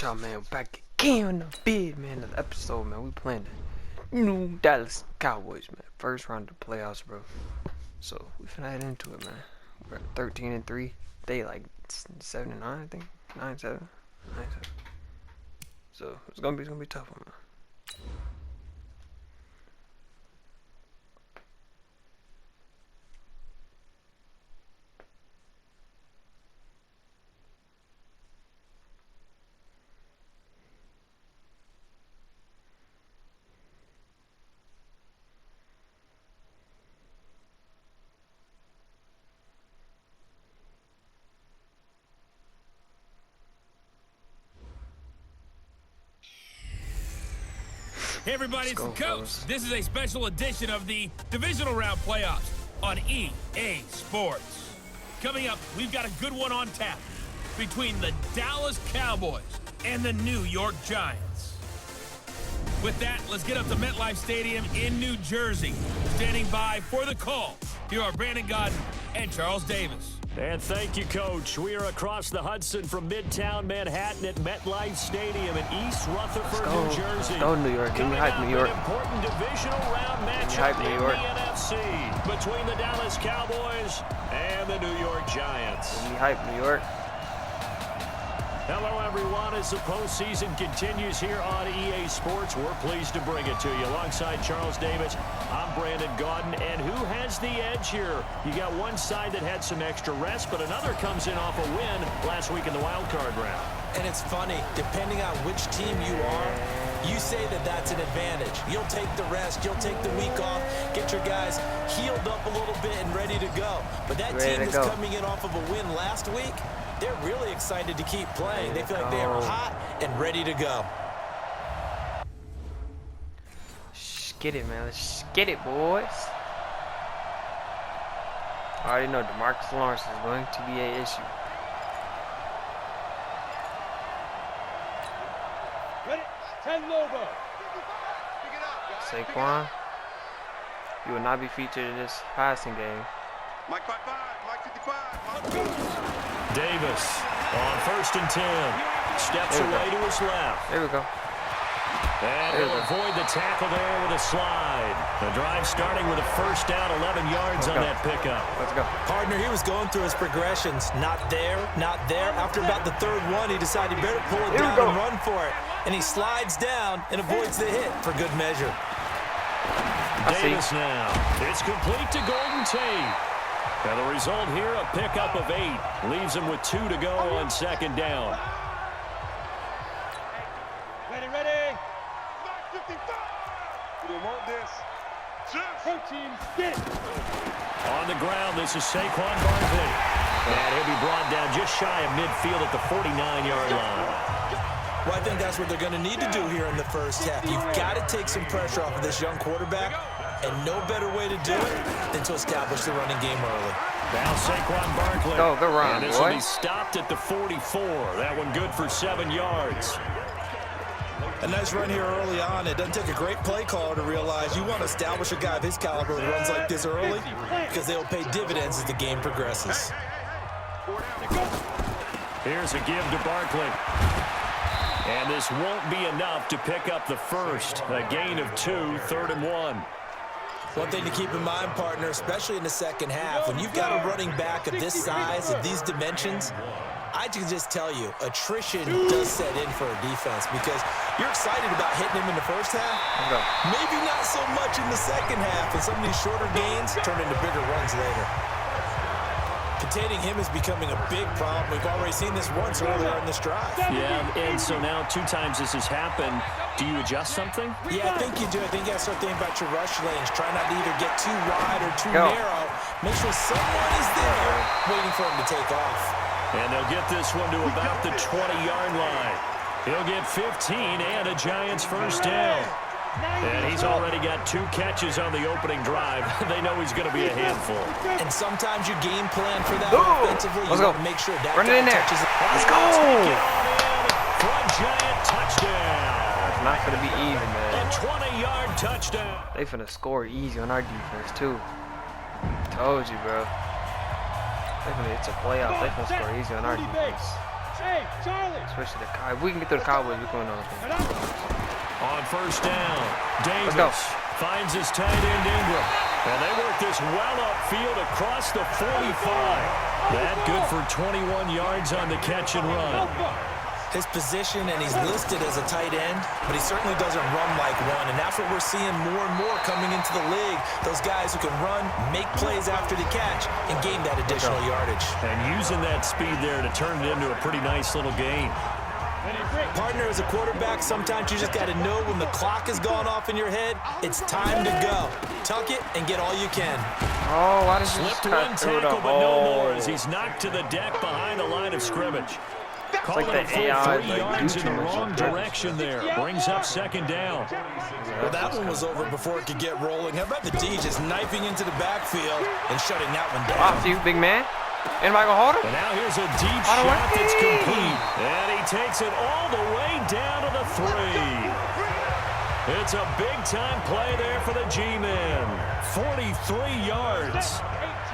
Y'all, man, back again on the vid, man. Another episode, man. We playing the new Dallas Cowboys, man. First round of the playoffs, bro. So we finna head into it, man. We're at 13-3. They like 7-9, I think. 9-7. 9-7. So it's gonna be a tough one, man. Hey everybody, it's the Coach. This is a special edition of the Divisional Round Playoffs on EA Sports. Coming up, we've got a good one on tap between the Dallas Cowboys and the New York Giants. With that, let's get up to MetLife Stadium in New Jersey. Standing by for the call, here are Brandon Godden and Charles Davis. And thank you, Coach. We are across the Hudson from Midtown Manhattan at MetLife Stadium in East Rutherford, New Jersey. Go New York. Give me hype, New York. An important divisional round matchup in the NFC between the Dallas Cowboys and the New York Giants. Give me hype, New York. Hello, everyone. As the postseason continues here on EA Sports, we're pleased to bring it to you. Alongside Charles Davis, I'm Brandon Godden. And who has the edge here? You got one side that had some extra rest, but another comes in off a win last week in the wild card round. And it's funny, depending on which team you are, you say that that's an advantage. You'll take the rest, you'll take the week off, get your guys healed up a little bit and ready to go. But that team that's coming in off of a win last week, they're really excited to keep playing. They feel like they are hot and ready to go. Let's get it, man. Let's get it, boys. I already know DeMarcus Lawrence is going to be an issue. Ready? 10 Lobo. Saquon, you will not be featured in this passing game. Mike 55, Mike 55. Davis on 1st and 10. Steps away to his left. There we go. And he'll avoid the tackle there with a slide. The drive starting with a first down, 11 yards on that pickup. Let's go. Partner, he was going through his progressions. Not there, not there. After about the third one, he decided he better pull it down and run for it. And he slides down and avoids the hit for good measure. Davis now. It's complete to Golden Tate. And the result here, a pickup of 8. Leaves him with 2 to go on 2nd down. Ready, ready. 55. We don't want this. Protein, get it. On the ground, this is Saquon Barkley. And he'll be brought down just shy of midfield at the 49-yard line. Well, I think that's what they're going to need to do here in the first half. You've got to take some pressure off of this young quarterback, and no better way to do it than to establish the running game early. Now Saquon Barkley. Go run, and this will be stopped at the 44. That one good for 7 yards. A nice run here early on. It doesn't take a great play caller to realize you want to establish a guy of his caliber that runs like this early, because they'll pay dividends as the game progresses. Here's a give to Barkley. And this won't be enough to pick up the first. A gain of 2, 3rd and 1. One thing to keep in mind, partner, especially in the second half, when you've got a running back of this size, of these dimensions, I can just tell you, attrition does set in for a defense because you're excited about hitting him in the first half. Maybe not so much in the second half, and some of these shorter gains turn into bigger runs later. Containing him is becoming a big problem. We've already seen this once earlier in this drive. Yeah, and so now 2 times this has happened. Do you adjust something? Yeah, I think you do. I think you got to start thinking about your rush lanes. Try not to either get too wide or too narrow. Make sure someone is there waiting for him to take off. And they'll get this one to about the 20-yard line. He'll get 15 and a Giants first down. And he's already got 2 catches on the opening drive. They know he's going to be a handful. And sometimes your game plan for that offensively, you want to make sure that run it in there. Touches it. Let's go. For a Giant touchdown. It's not going to be easy, man. A 20-yard touchdown. They finna score easy on our defense, too. Told you, bro. It's a playoff. They finna score easy on our defense. Especially the Cowboys. If we can get to the Cowboys, we're going on. On first down, Davis Let's go. finds his tight end Ingram. And they work this well upfield across the 45. That good for 21 yards on the catch and run. His position, and he's listed as a tight end, but he certainly doesn't run like one, and that's what we're seeing more and more coming into the league. Those guys who can run, make plays after the catch, and gain that additional yardage. And using that speed there to turn it into a pretty nice little gain. Partner, as a quarterback, sometimes you just got to know when the clock has gone off in your head, it's time to go. Tuck it and get all you can. Oh, why did you Slipped cut one through the tackle, but no more hole? as he's knocked to the deck behind the line of scrimmage. Calling like a the full AI, 3 like, yards do in too the much wrong on purpose. direction there. Brings up second down. Well, that one was over before it could get rolling. How about the D just knifing into the backfield and shutting that one down? Off to you, big man. Anybody gonna hold him? And now here's a deep Out of shot that's way. complete. And he takes it all the way down to the 3. It's a big-time play there for the G-men. 43 yards.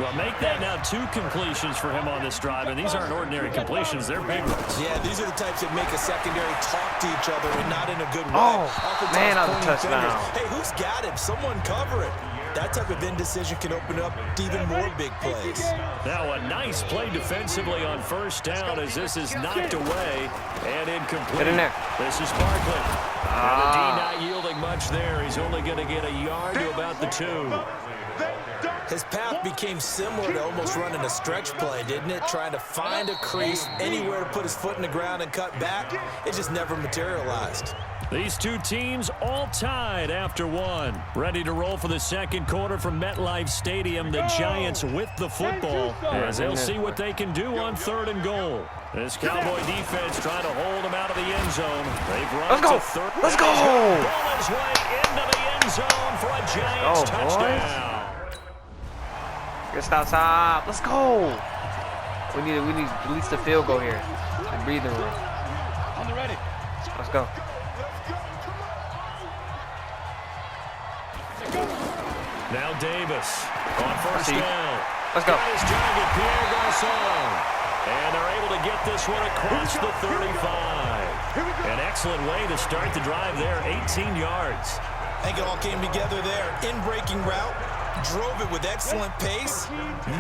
Well, make that now 2 completions for him on this drive, and these aren't ordinary completions. They're big ones. Yeah, these are the types that make a secondary talk to each other and not in a good way. Oh, Oftentimes man, that was a pointing touchdown. fingers. Hey, who's got him? Someone cover it. That type of indecision can open up to even more big plays. Now a nice play defensively on first down as this is knocked away and incomplete. Get in there. This is Barkley. And the D not yielding much there. He's only going to get a yard to about the 2. His path became similar to almost running a stretch play, didn't it? Trying to find a crease, anywhere to put his foot in the ground and cut back. It just never materialized. These two teams all tied after 1. Ready to roll for the second quarter from MetLife Stadium. The Giants with the football as they'll see what they can do on 3rd and goal. This Cowboy defense trying to hold them out of the end zone. They've run Let's go. to 3rd. Let's go. Ball his way into the end zone for a Giants touchdown. Get stop. Let's go. We need at least a field goal here. The breathing room. On the ready. Let's go. Now Davis on first See you. down. Let's go. Got his target, Pierre Garçon. And they're able to get this one across the 35. An excellent way to start the drive there, 18 yards. I think it all came together there. In-breaking route, drove it with excellent pace.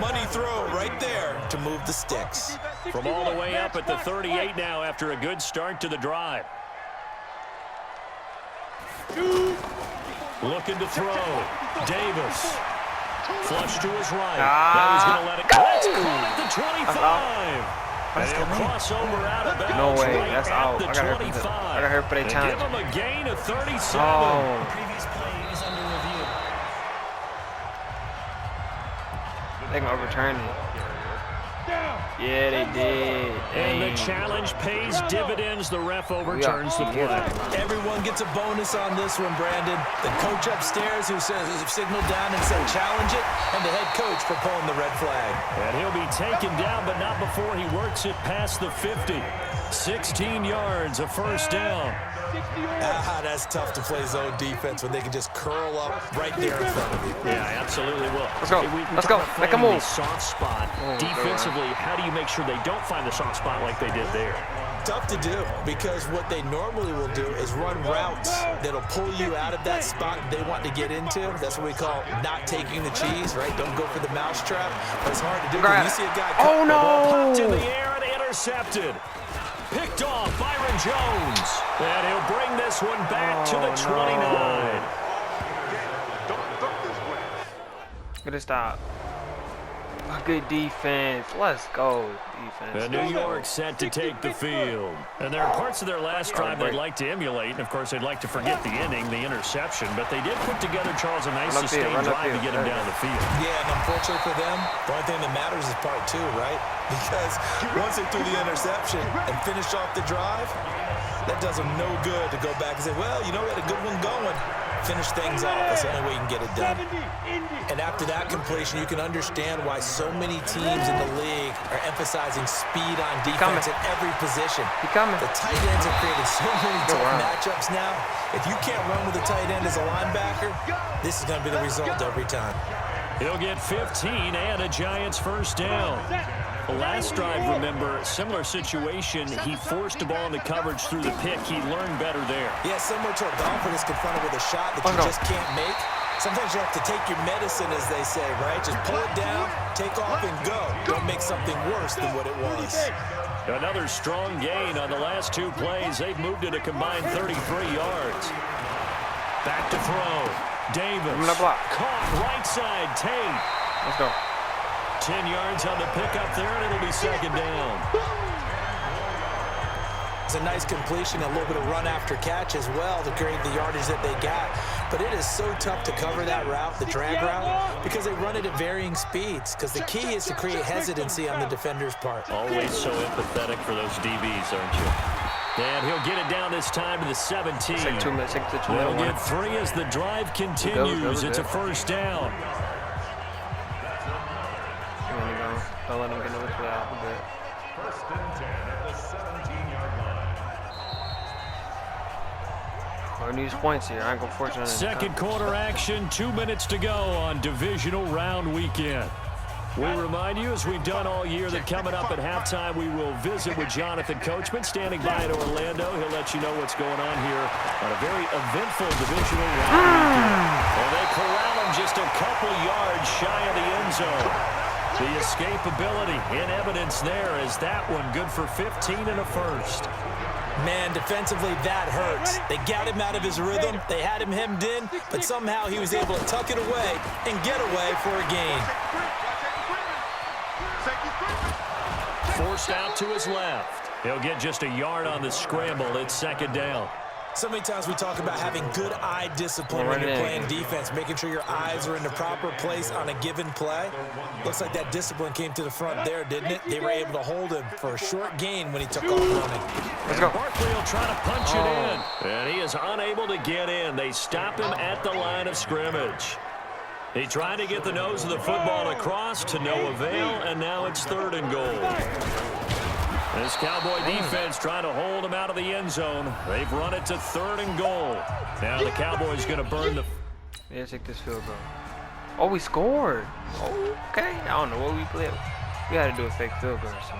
Money throw right there to move the sticks. From all the way up at the 38 now after a good start to the drive. Looking to throw. Davis. Flush to his right. Now he's going to let it go. That's caught at the 25. And he'll cross over out of bounds. No way, right that's at out. the I got hurt 25. for that And challenge. give him a gain of 37. Oh. Previous play is under review. They can overturn it. Yeah, they did. And the Dang. challenge pays dividends. The ref overturns the play. Everyone gets a bonus on this one, Brandon. The coach upstairs who signaled down and said challenge it, and the head coach for pulling the red flag. And he'll be taken down, but not before he works it past the 50. 16 yards, a first down. That's tough to play zone defense when they can just curl up right there in front of you. Yeah, absolutely will. Let's go. We Let's talk go. about Make a finding move. the soft spot. Defensively, how do you make sure they don't find the soft spot like they did there? Tough to do because what they normally will do is run routes that'll pull you out of that spot they want to get into. That's what we call not taking the cheese, right? Don't go for the mousetrap. But it's hard to do when you see a guy. Oh, The ball popped in no. the air and intercepted. Picked off Byron Jones. And he'll bring this one back to the 29. Good stop. Good defense. Let's go, defense. And New York set to take the field. And there are parts of their last drive they'd like to emulate. And, of course, they'd like to forget the inning, the interception. But they did put together, Charles, a nice sustained drive to get him down the field. Yeah, and unfortunately for them, the only thing that matters is part 2, right? Because once they threw the interception and finished off the drive, that does them no good to go back and say, well, you know, we had a good one going. Finish things off. That's the only way you can get it done. And after that completion, you can understand why so many teams in the league are emphasizing speed on defense at every position. The tight ends have created so many tough matchups now. If you can't run with a tight end as a linebacker, this is going to be the result every time. He'll get 15 and a Giants first down. The last drive, remember, similar situation. He forced the ball into coverage through the pick. He learned better there. Yeah, similar to a golfer that's confronted with a shot that you just can't make. Sometimes you have to take your medicine, as they say, right? Just pull it down, take off, and go. Don't make something worse than what it was. Another strong gain on the last 2 plays. They've moved it a combined 33 yards. Back to throw. Davis. Caught right side. Tate. Let's go. 10 yards on the pickup there, and it'll be second down. It's a nice completion, a little bit of run after catch as well to create the yardage that they got. But it is so tough to cover that route, the drag route, because they run it at varying speeds. Because the key is to create hesitancy on the defender's part. Always so empathetic for those DBs, aren't you? And he'll get it down this time to the 17. It's like 2 minutes. They'll get 3 as the drive continues. It's a first down. I'll let him get another play out a bit. First and 10 at the 17-yard line. We're going to use points here. I ain't going to force it on Second quarter action, 2 minutes to go on divisional round weekend. We remind you, as we've done all year, that coming up at halftime, we will visit with Jonathan Coachman, standing by in Orlando. He'll let you know what's going on here on a very eventful divisional round weekend. And they corral him just a couple yards shy of the end zone. The escapability in evidence there is that one good for 15 and a first. Man, defensively, that hurts. They got him out of his rhythm. They had him hemmed in, but somehow he was able to tuck it away and get away for a gain. Forced out to his left. He'll get just a yard on the scramble. It's second down. So many times we talk about having good eye discipline when you're playing defense, making sure your eyes are in the proper place on a given play. Looks like that discipline came to the front there, didn't it? They were able to hold him for a short gain when he took off running. Let's go. Barkley will try to punch it in, and he is unable to get in. They stop him at the line of scrimmage. He tried to get the nose of the football across to no avail, and now it's 3rd and goal. This Cowboy defense trying to hold him out of the end zone. They've run it to 3rd and goal. Now the Cowboys going to burn the... Yeah, take this field goal. Oh, we scored. Oh, okay. I don't know what we played. We had to do a fake field goal or something.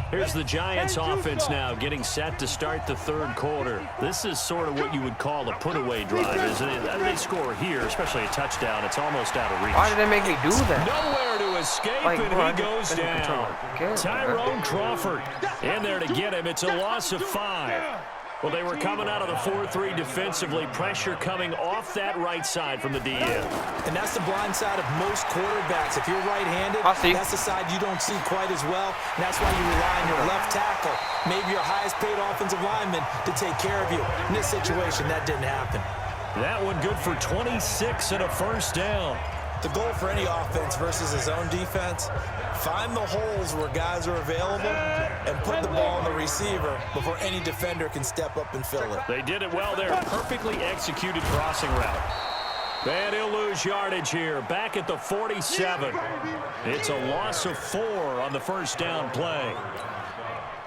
Here's the Giants offense now getting set to start the 3rd quarter. This is sort of what you would call a put-away drive, isn't it? They score here, especially a touchdown. It's almost out of reach. Why did they make me do that? Nowhere to escape, and he goes down. Tyrone Crawford in there to get him. It's a loss of 5. Well, they were coming out of the 4-3 defensively. Pressure coming off that right side from the DN. And that's the blind side of most quarterbacks. If you're right-handed, that's the side you don't see quite as well. And that's why you rely on your left tackle, maybe your highest-paid offensive lineman, to take care of you. In this situation, that didn't happen. That one good for 26 and a first down. The goal for any offense versus his own defense, find the holes where guys are available and put the ball on the receiver before any defender can step up and fill it. They did it well there. Perfectly executed crossing route. And he'll lose yardage here. Back at the 47. It's a loss of 4 on the first down play.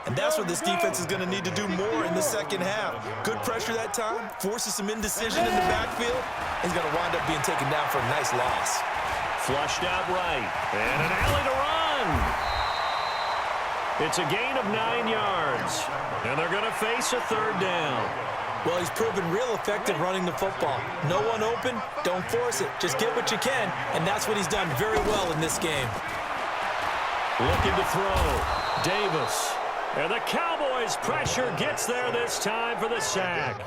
And that's what this defense is going to need to do more in the second half. Good pressure that time, forces some indecision in the backfield. He's going to wind up being taken down for a nice loss. Flushed out right. And an alley to run. It's a gain of 9 yards. And they're going to face a 3rd down. Well, he's proven real effective running the football. No one open, don't force it. Just get what you can, and that's what he's done very well in this game. Looking to throw. Davis. And the Cowboys' pressure gets there this time for the sack.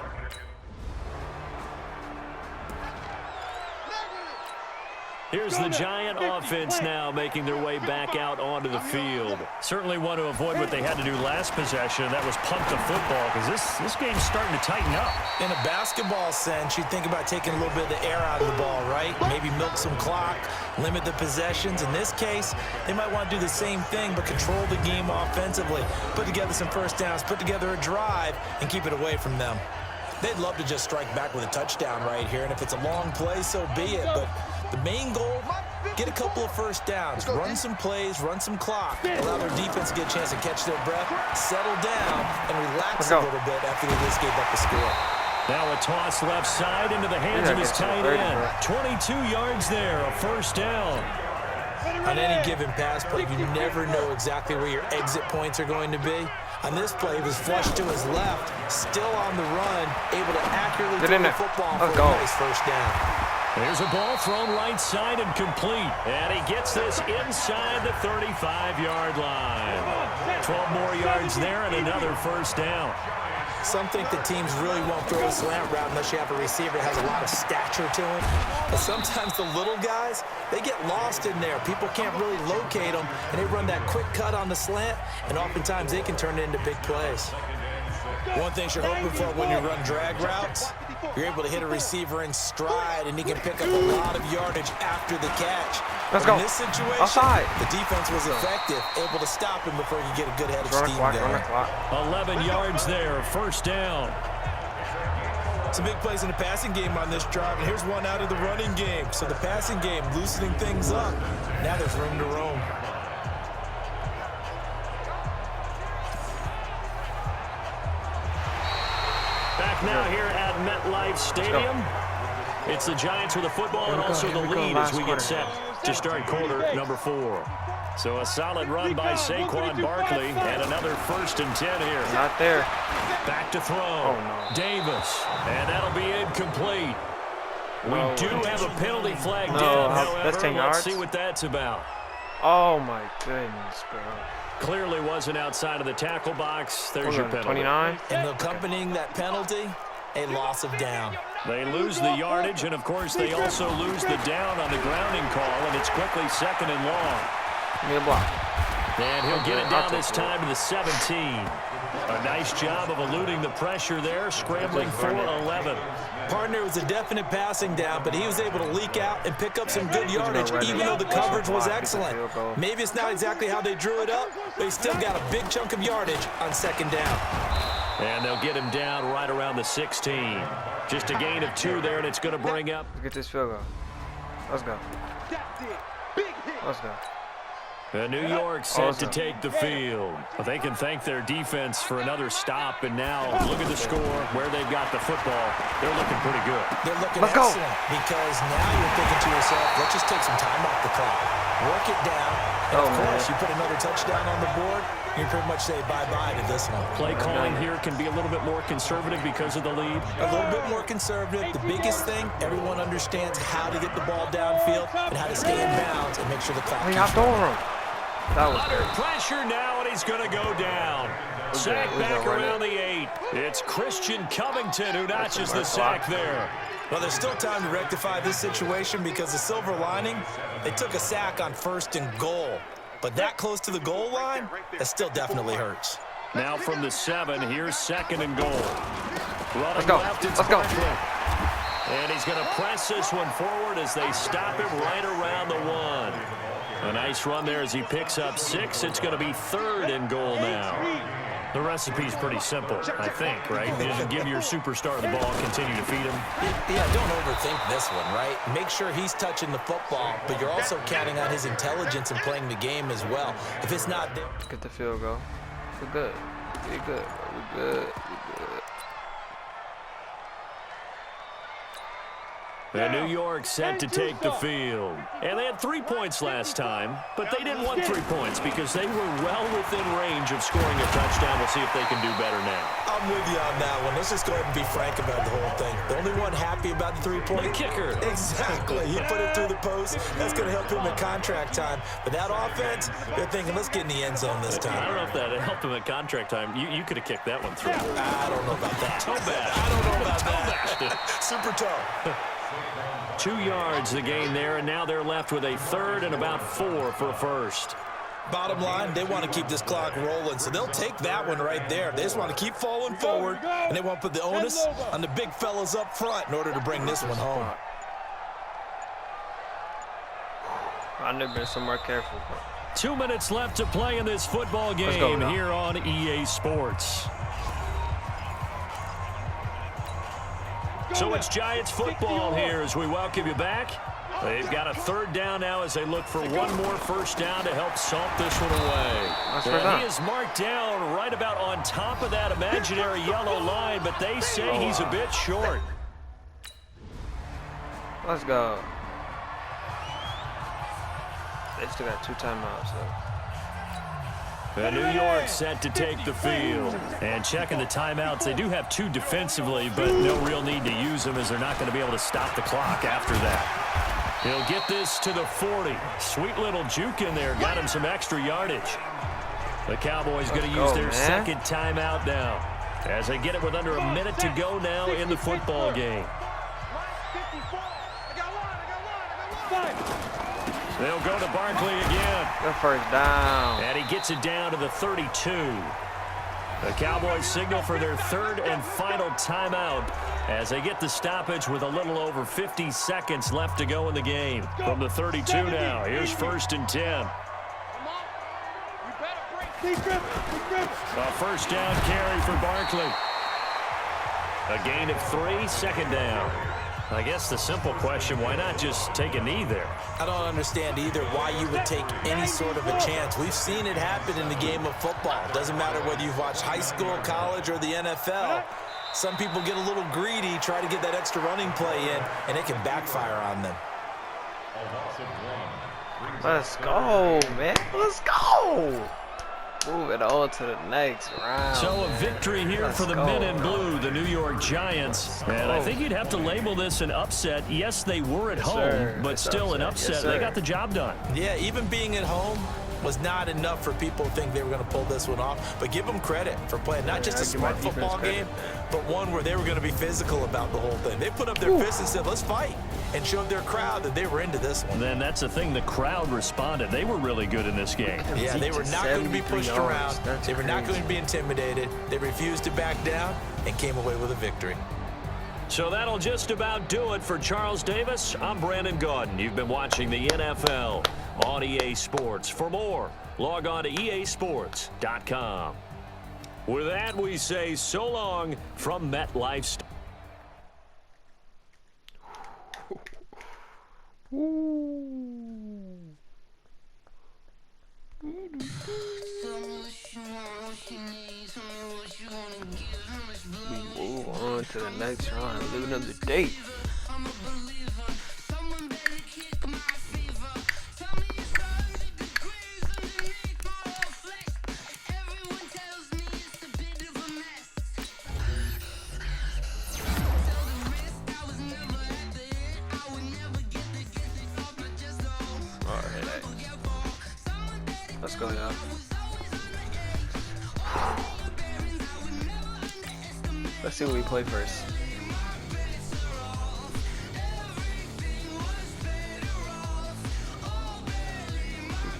Here's the Giant offense now making their way back out onto the field. Certainly want to avoid what they had to do last possession. That was punt the football, because this game's starting to tighten up. In a basketball sense, you think about taking a little bit of the air out of the ball, right? Maybe milk some clock, limit the possessions. In this case, they might want to do the same thing, but control the game offensively. Put together some first downs, put together a drive, and keep it away from them. They'd love to just strike back with a touchdown right here, and if it's a long play, so be it. But the main goal, get a couple of first downs, run some plays, run some clock, allow their defense to get a chance to catch their breath, settle down, and relax a little bit after they just gave up the score. Now a toss left side into the hands of his tight end. 22 yards there, a first down. On any given pass play, you never know exactly where your exit points are going to be. On this play, he was flushed to his left, still on the run, able to accurately throw the football for a nice first down. There's a ball thrown right side and complete. And he gets this inside the 35-yard line. 12 more yards there and another first down. Some think the teams really won't throw a slant route unless you have a receiver that has a lot of stature to him. But sometimes the little guys, they get lost in there. People can't really locate them, and they run that quick cut on the slant, and oftentimes they can turn it into big plays. One thing you're hoping for when you run drag routes, you're able to hit a receiver in stride, and he can pick up a lot of yardage after the catch. Let's go. In this situation, Outside. the defense was effective, able to stop him before you get a good head of steam going. 11 yards there, first down. Some big plays in the passing game on this drive, and here's one out of the running game. So the passing game loosening things up. Now there's room to roam. Back now here at MetLife Stadium. It's the Giants with the football and also the lead as we get set to start quarter number 4. So a solid run by Saquon Barkley and another 1st and 10 here. Not there. Back to throw. Oh, no. Davis. And that'll be incomplete. No. We do have a penalty flag No, down, that's however. 10 Let's yards? see what that's about. Oh, my goodness, bro. Clearly wasn't outside of the tackle box. There's your penalty. 29. And accompanying that penalty, a loss of down. They lose the yardage, and, of course, they also lose the down on the grounding call, and it's quickly 2nd and long. Give me a block. And he'll get it down this time to the 17. A nice job of eluding the pressure there, scrambling for 11. Partner was a definite passing down, but he was able to leak out and pick up some good yardage, even though the coverage was excellent. Maybe it's not exactly how they drew it up, but he still got a big chunk of yardage on 2nd down. And they'll get him down right around the 16. Just a gain of 2 there, and it's going to bring up. Let's get this field goal. Let's go. Let's go. New York set to take the field. But they can thank their defense for another stop. And now look at the score, where they've got the football. They're looking pretty good. They're looking excellent because now you're thinking to yourself, let's just take some time off the clock. Work it down. And of course, you put another touchdown on the board, you pretty much say bye-bye to this one. Play calling here can be a little bit more conservative because of the lead. A little bit more conservative. The biggest thing, everyone understands how to get the ball downfield and how to stay in bounds and make sure the clock keeps rolling. That was under good. pressure now, and he's going to go down. Sack back around the 8. It's Christian Covington who notches the sack there. Well, there's still time to rectify this situation because the silver lining, they took a sack on 1st and goal. But that close to the goal line, that still definitely hurts. Now from the 7, here's 2nd and goal. Let's go. Let's go. And he's going to press this one forward as they stop him right around the 1. A nice run there as he picks up 6. It's going to be 3rd and goal now. The recipe's pretty simple, I think, right? Just give your superstar the ball, continue to feed him. Yeah, don't overthink this one, right? Make sure he's touching the football, but you're also counting on his intelligence and playing the game as well. If it's not there... Get the field goal. We're good. We're good. We're good. We're good. And New York set to take the field. And they had 3 points last time, but they didn't want 3 points because they were well within range of scoring a touchdown. We'll see if they can do better now. I'm with you on that one. Let's just go ahead and be frank about the whole thing. The only one happy about the 3-point... The kicker. Exactly. He put it through the post. That's going to help him at contract time. But that offense, they're thinking, let's get in the end zone this time. I don't know if that helped him at contract time. You could have kicked that one through. I don't know about that. Toe bash. I don't know about that. Super toe. 2 yards the gain there, and now they're left with a 3rd and about 4 for a 1st. Bottom line, they want to keep this clock rolling, so they'll take that one right there. They just want to keep falling forward, and they want to put the onus on the big fellas up front in order to bring this one home. I've never been so more careful. 2 minutes left to play in this football game here on EA Sports. So it's Giants football here as we welcome you back. They've got a third down now as they look for one more first down to help salt this one away. And he is marked down right about on top of that imaginary yellow line, but they say he's a bit short. Let's go. They still got 2 timeouts, so. New York set to take the field. And checking the timeouts, they do have 2 defensively, but no real need to use them as they're not going to be able to stop the clock after that. He'll get this to the 40. Sweet little juke in there. Got him some extra yardage. The Cowboys going to use their second timeout now as they get it with under a minute to go now in the football game. They'll go to Barkley again. Good first down. And he gets it down to the 32. The Cowboys signal for their third and final timeout as they get the stoppage with a little over 50 seconds left to go in the game. From the 32 now, here's 1st and 10. A first down carry for Barkley. A gain of 3, second down. I guess the simple question, why not just take a knee there? I don't understand either why you would take any sort of a chance. We've seen it happen in the game of football. Doesn't matter whether you've watched high school, college, or the NFL. Some people get a little greedy, try to get that extra running play in, and it can backfire on them. Let's go, man. Let's go. Moving on to the next round. So a victory here for the men in blue, the New York Giants. And I think you'd have to label this an upset. Yes, they were at home, but still an upset. They got the job done. Yeah, even being at home was not enough for people to think they were going to pull this one off. But give them credit for playing not just a smart football game, but one where they were going to be physical about the whole thing. They put up their fists and said, let's fight, and showed their crowd that they were into this one. Then that's the thing, the crowd responded. They were really good in this game. Yeah, they were not going to be pushed around. They were not going to be intimidated. They refused to back down and came away with a victory. So that'll just about do it for Charles Davis. I'm Brandon Gaudin. You've been watching the NFL on EA Sports. For more, log on to easports.com. With that, we say so long from MetLife. We move on to the next round and live another day. Let's go, y'all. Let's see what we play first.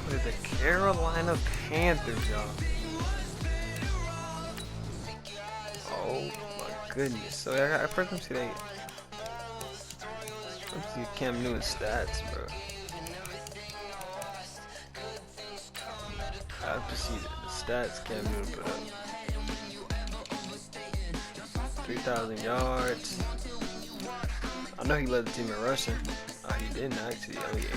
We play the Carolina Panthers, y'all. Oh my goodness. So I first let me see that. Let's see Cam Newton's stats, bro. I have to see the stats Cam Newton put up. 3,000 yards. I know he led the team in rushing. Oh, he didn't actually. Only 80.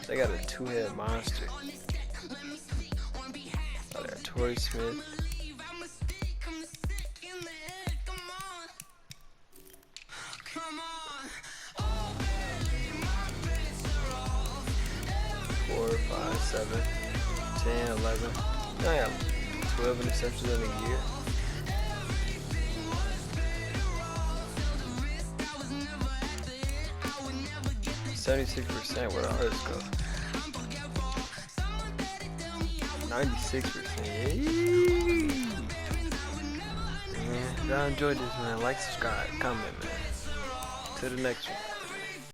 They got a 2-head monster. Oh, they got Torrey Smith. Four, 5, 7, 10, 11. I have 12 interceptions in a year. %, where the others go? 96%. Yay! Man, if y'all enjoyed this, man, like, subscribe, comment, man. To the next one.